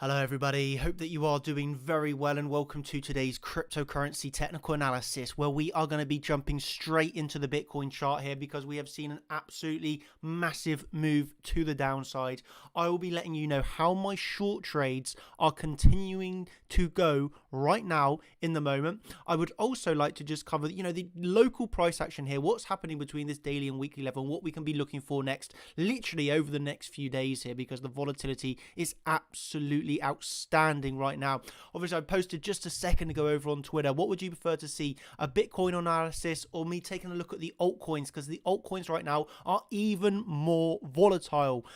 Hello everybody, hope that you are doing very well and welcome to today's cryptocurrency technical analysis where we are going to be jumping straight into the Bitcoin chart here because we have seen an absolutely massive move to the downside. I will be letting you know how my short trades are continuing to go right now in the moment. I would also like to just cover, the local price action here, what's happening between this daily and weekly level and what we can be looking for next, literally over the next few days here because the volatility is absolutely outstanding right now. Obviously, I posted just a second ago over on Twitter. What would you prefer to see? A Bitcoin analysis or me taking a look at the altcoins? Because the altcoins right now are even more volatile.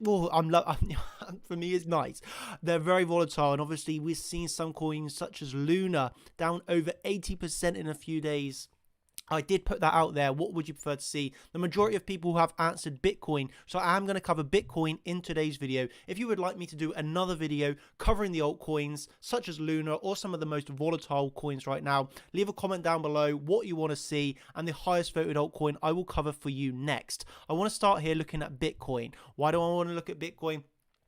Oh, for me, it's nice. They're very volatile, and obviously, we're seeing some coins such as Luna down over 80% in a few days. I did put that out there. What would you prefer to see? The majority of people who have answered Bitcoin. So I am going to cover Bitcoin in today's video. If you would like me to do another video covering the altcoins, such as Luna or some of the most volatile coins right now, leave a comment down below what you want to see and the highest voted altcoin I will cover for you next. I want to start here looking at Bitcoin. Why do I want to look at Bitcoin?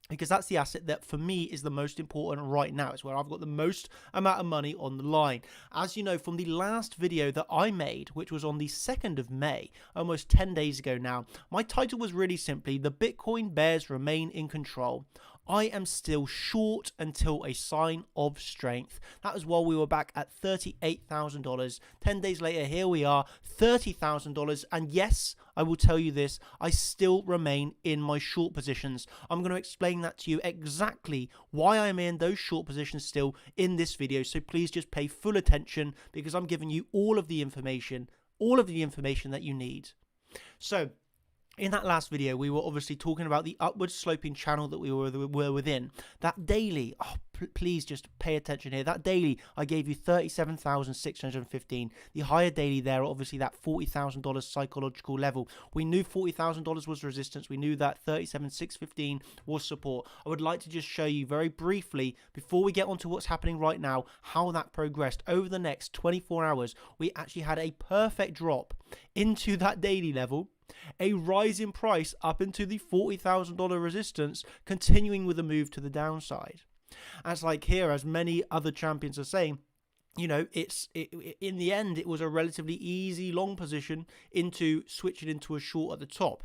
Because that's the asset that for me is the most important right now. It's where I've got the most amount of money on the line. As you know from the last video that I made, which was on the 2nd of May, almost 10 days ago now, my title was really simply, The Bitcoin Bears Remain in Control. I am still short until a sign of strength. That was while we were back at $38,000. 10 days later, here we are, $30,000. And yes, I will tell you this, I still remain in my short positions. I'm going to explain that to you exactly why I'm in those short positions still in this video. So please just pay full attention because I'm giving you all of the information that you need. So, in that last video, we were obviously talking about the upward sloping channel that we were within. That daily, please just pay attention here. That daily, I gave you 37,615. The higher daily there, obviously that $40,000 psychological level. We knew $40,000 was resistance. We knew that 37,615 was support. I would like to just show you very briefly, before we get on to what's happening right now, how that progressed. Over the next 24 hours, we actually had a perfect drop into that daily level, a rise in price up into the $40,000 resistance, continuing with a move to the downside. As like here, as many other champions are saying, in the end, it was a relatively easy long position into switching into a short at the top.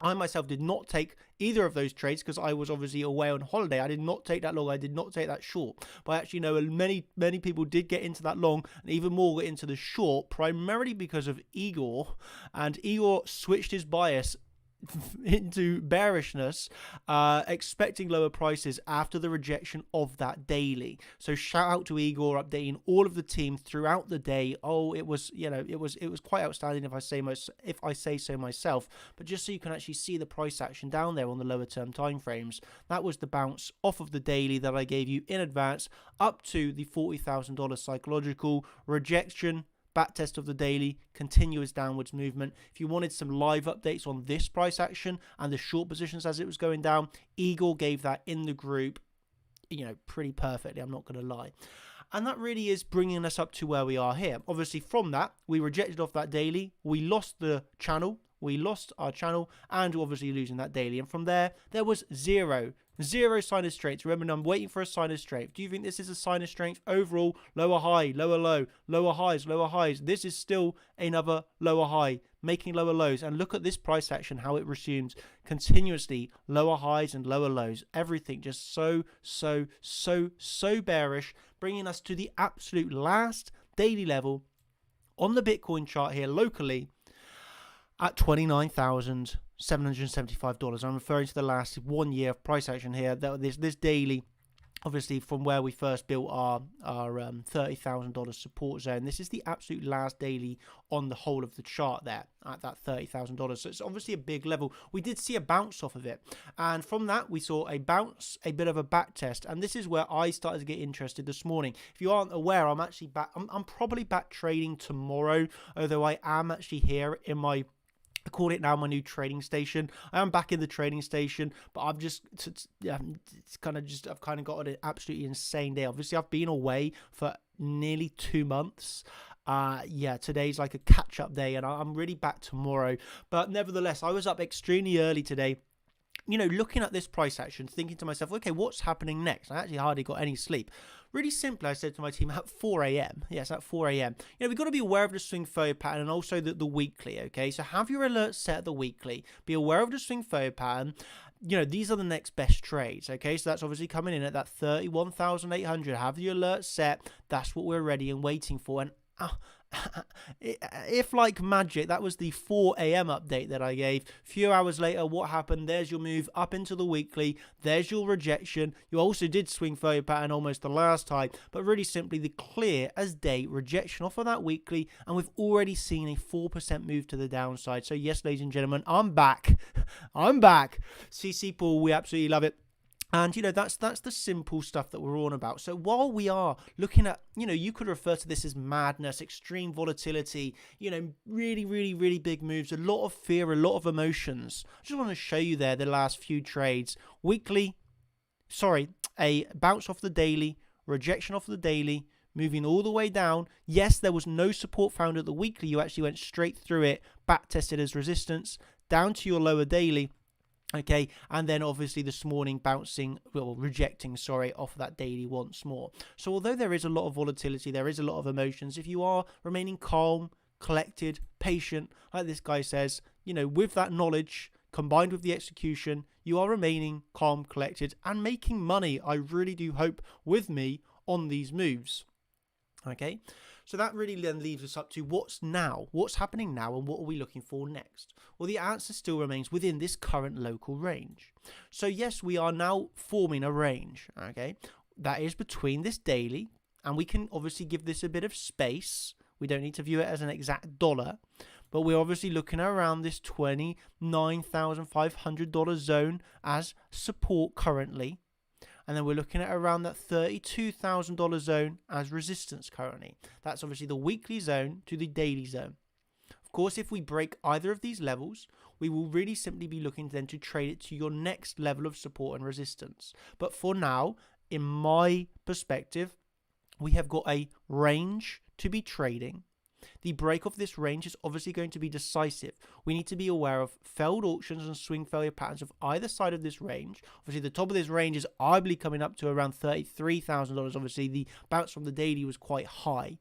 I myself did not take either of those trades because I was obviously away on holiday. I did not take that long. I did not take that short. But I actually know many people did get into that long and even more got into the short, primarily because of Igor. And Igor switched his bias into bearishness, expecting lower prices after the rejection of that daily. So shout out to Igor updating all of the team throughout the day. Oh, it was quite outstanding if I say so myself. But just so you can actually see the price action down there on the lower term time frames, that was the bounce off of the daily that I gave you in advance up to the $40,000 psychological rejection. Back test of the daily, continuous downwards movement. If you wanted some live updates on this price action and the short positions as it was going down, Igor gave that in the group, pretty perfectly, I'm not going to lie. And that really is bringing us up to where we are here. Obviously, from that, we rejected off that daily. We lost the channel. We lost our channel and obviously losing that daily. And from there was zero sign of strength. Remember, I'm waiting for a sign of strength. Do you think this is a sign of strength? Overall, lower high, lower low, lower highs, lower highs. This is still another lower high, making lower lows. And look at this price action, how it resumes continuously lower highs and lower lows. Everything just so bearish, bringing us to the absolute last daily level on the Bitcoin chart here locally at $29,775. I'm referring to the last 1 year of price action here. This daily, obviously from where we first built our $30,000 support zone. This is the absolute last daily on the whole of the chart there at that $30,000. So it's obviously a big level. We did see a bounce off of it. And from that, we saw a bounce, a bit of a back test. And this is where I started to get interested this morning. If you aren't aware, I'm actually back. I'm probably back trading tomorrow, although I am actually here in my, I call it now my new trading station. I am back in the trading station, but I've kind of got an absolutely insane day. Obviously, I've been away for nearly 2 months. Today's like a catch-up day, and I'm really back tomorrow. But nevertheless, I was up extremely early today. looking at this price action, thinking to myself, okay, what's happening next? I actually hardly got any sleep. Really simply, I said to my team at 4 a.m. Yes, at 4 a.m. We've got to be aware of the swing failure pattern and also the weekly, okay? So have your alerts set at the weekly. Be aware of the swing failure pattern. These are the next best trades, okay? So that's obviously coming in at that 31,800. Have your alerts set. That's what we're ready and waiting for. And if like magic, that was the 4 a.m. update that I gave. A few hours later, what happened? There's your move up into the weekly. There's your rejection. You also did swing failure pattern almost the last time, but really simply the clear as day rejection off of that weekly, and we've already seen a 4% move to the downside. So yes, ladies and gentlemen, I'm back. I'm back. CC Pool, we absolutely love it. And, that's the simple stuff that we're on about. So while we are looking at, you could refer to this as madness, extreme volatility, really, really, really big moves, a lot of fear, a lot of emotions. I just want to show you there the last few trades. A bounce off the daily, rejection off the daily, moving all the way down. Yes, there was no support found at the weekly. You actually went straight through it, back tested as resistance, down to your lower daily. Okay, and then obviously this morning rejecting off of that daily once more. So although there is a lot of volatility, there is a lot of emotions, if you are remaining calm, collected, patient, like this guy says, with that knowledge combined with the execution, you are remaining calm, collected, and making money, I really do hope, with me on these moves. Okay, so that really then leaves us up to what's happening now, and what are we looking for next? Well, the answer still remains within this current local range. So yes, we are now forming a range, okay, that is between this daily, and we can obviously give this a bit of space. We don't need to view it as an exact dollar, but we're obviously looking around this $29,500 zone as support currently. And then we're looking at around that $32,000 zone as resistance currently. That's obviously the weekly zone to the daily zone. Of course, if we break either of these levels, we will really simply be looking then to trade it to your next level of support and resistance. But for now, in my perspective, we have got a range to be trading. The break of this range is obviously going to be decisive. We need to be aware of failed auctions and swing failure patterns of either side of this range. Obviously, the top of this range is arguably coming up to around $33,000. Obviously, the bounce from the daily was quite high.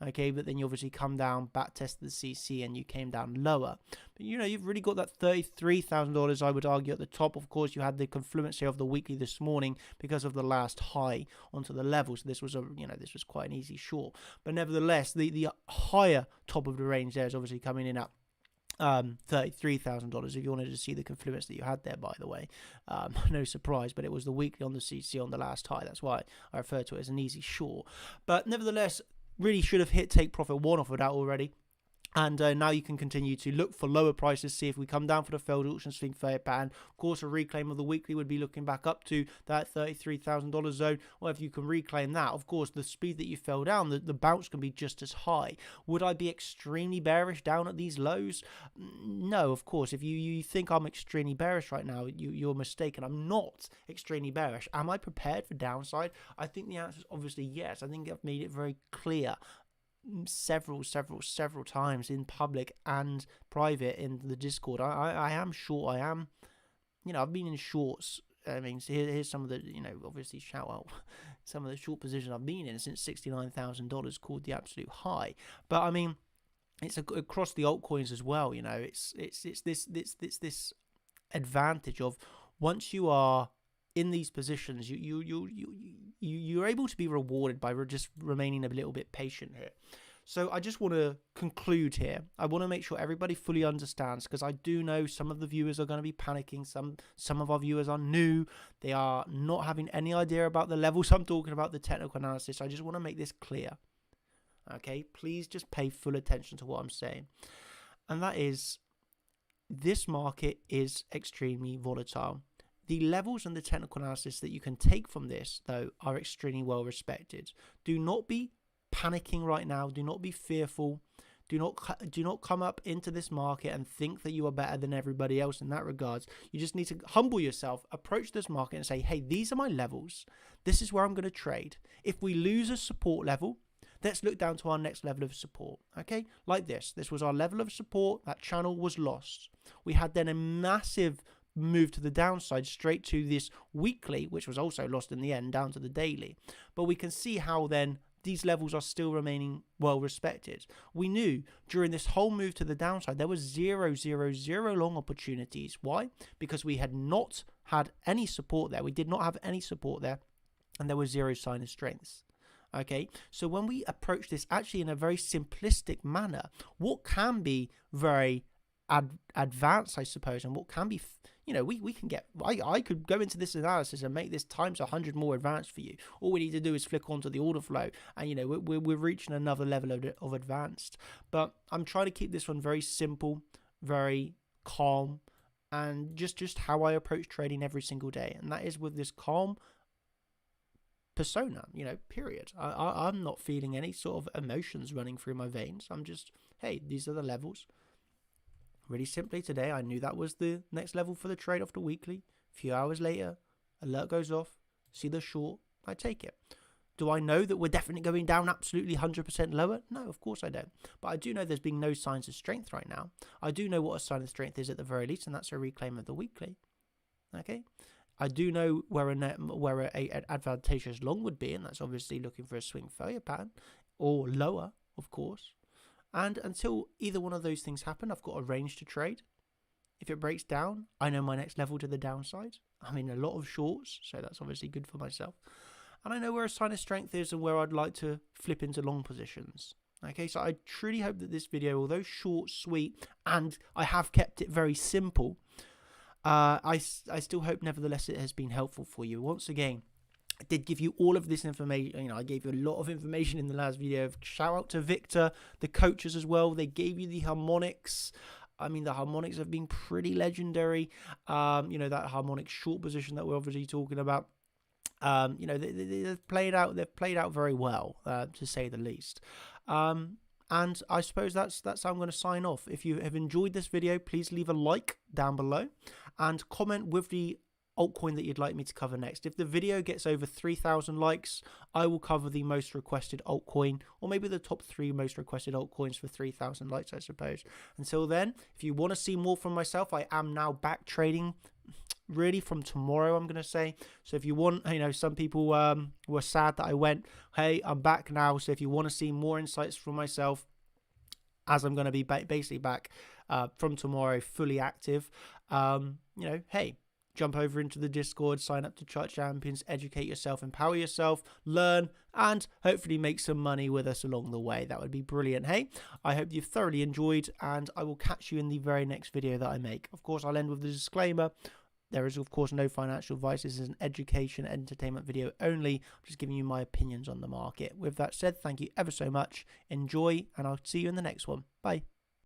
Okay, but then you obviously come down, back test the CC, and you came down lower. But you've really got that $33,000, I would argue, at the top. Of course, you had the confluence here of the weekly this morning because of the last high onto the level. So this was this was quite an easy short. But nevertheless, the higher top of the range there is obviously coming in at $33,000 if you wanted to see the confluence that you had there, by the way. No surprise, but it was the weekly on the CC on the last high. That's why I refer to it as an easy short. But nevertheless, really should have hit take profit one off of that already. And now you can continue to look for lower prices, see if we come down for the failed auction swing failure pattern. Of course, a reclaim of the weekly would be looking back up to that $33,000 zone. Or if you can reclaim that, of course, the speed that you fell down, the bounce can be just as high. Would I be extremely bearish down at these lows? No, of course. If you think I'm extremely bearish right now, you're mistaken. I'm not extremely bearish. Am I prepared for downside? I think the answer is obviously yes. I think I've made it very clear several times in public and private in the Discord. I am short. I am, I've been in shorts. I mean, so here's some of the, obviously shout out some of the short positions I've been in since $69,000, called the absolute high. But I mean, it's across the altcoins as well. It's this advantage of once you are in these positions, you're able to be rewarded by just remaining a little bit patient here. So I just want to conclude here. I want to make sure everybody fully understands, because I do know some of the viewers are going to be panicking. Some of our viewers are new. They are not having any idea about the levels I'm talking about, the technical analysis. I just want to make this clear. Okay, please just pay full attention to what I'm saying. And that is, this market is extremely volatile. The levels and the technical analysis that you can take from this, though, are extremely well respected. Do not be panicking right now. Do not be fearful. Do not come up into this market and think that you are better than everybody else in that regards. You just need to humble yourself, approach this market and say, hey, these are my levels. This is where I'm going to trade. If we lose a support level, let's look down to our next level of support. Okay, like this. This was our level of support. That channel was lost. We had then a massive move to the downside straight to this weekly, which was also lost in the end down to the daily. But we can see how then these levels are still remaining well respected. We knew during this whole move to the downside, there was 0, 0, 0 long opportunities. Why? Because we had not had any support there. We did not have any support there, and there was 0 sign of strengths. Okay, so when we approach this actually in a very simplistic manner, what can be very advanced, I suppose, and what can be, we can get, I could go into this analysis and make this times 100 more advanced for you. All we need to do is flick onto the order flow, and we're reaching another level of advanced. But I'm trying to keep this one very simple, very calm, and just how I approach trading every single day, and that is with this calm persona, period. I'm not feeling any sort of emotions running through my veins. I'm just, hey, these are the levels. Really simply today, I knew that was the next level for the trade off the weekly. A few hours later, alert goes off, see the short, I take it. Do I know that we're definitely going down absolutely 100% lower? No, of course I don't. But I do know there's been no signs of strength right now. I do know what a sign of strength is at the very least, and that's a reclaim of the weekly. Okay? I do know where an advantageous long would be, and that's obviously looking for a swing failure pattern, or lower, of course. And until either one of those things happen, I've got a range to trade. If it breaks down, I know my next level to the downside. I'm in a lot of shorts, so that's obviously good for myself. And I know where a sign of strength is and where I'd like to flip into long positions. Okay, so I truly hope that this video, although short, sweet, and I have kept it very simple, I still hope nevertheless it has been helpful for you. Once again, I did give you all of this information. I gave you a lot of information in the last video. Shout out to Victor, the coaches as well. They gave you the harmonics. I mean, the harmonics have been pretty legendary. That harmonic short position that we're obviously talking about. They've played out very well, to say the least. And I suppose that's how I'm going to sign off. If you have enjoyed this video, please leave a like down below and comment with the altcoin that you'd like me to cover next. If the video gets over 3,000 likes, I will cover the most requested altcoin, or maybe the top 3 most requested altcoins for 3,000 likes, I suppose. Until then, if you want to see more from myself, I am now back trading really from tomorrow, I'm going to say. So if you want, some people were sad that I went. Hey, I'm back now. So if you want to see more insights from myself, as I'm going to be basically back from tomorrow, fully active, hey, jump over into the Discord, sign up to Chart Champions, educate yourself, empower yourself, learn, and hopefully make some money with us along the way. That would be brilliant. Hey, I hope you've thoroughly enjoyed, and I will catch you in the very next video that I make. Of course, I'll end with the disclaimer. There is, of course, no financial advice. This is an education, entertainment video only. I'm just giving you my opinions on the market. With that said, thank you ever so much. Enjoy, and I'll see you in the next one. Bye.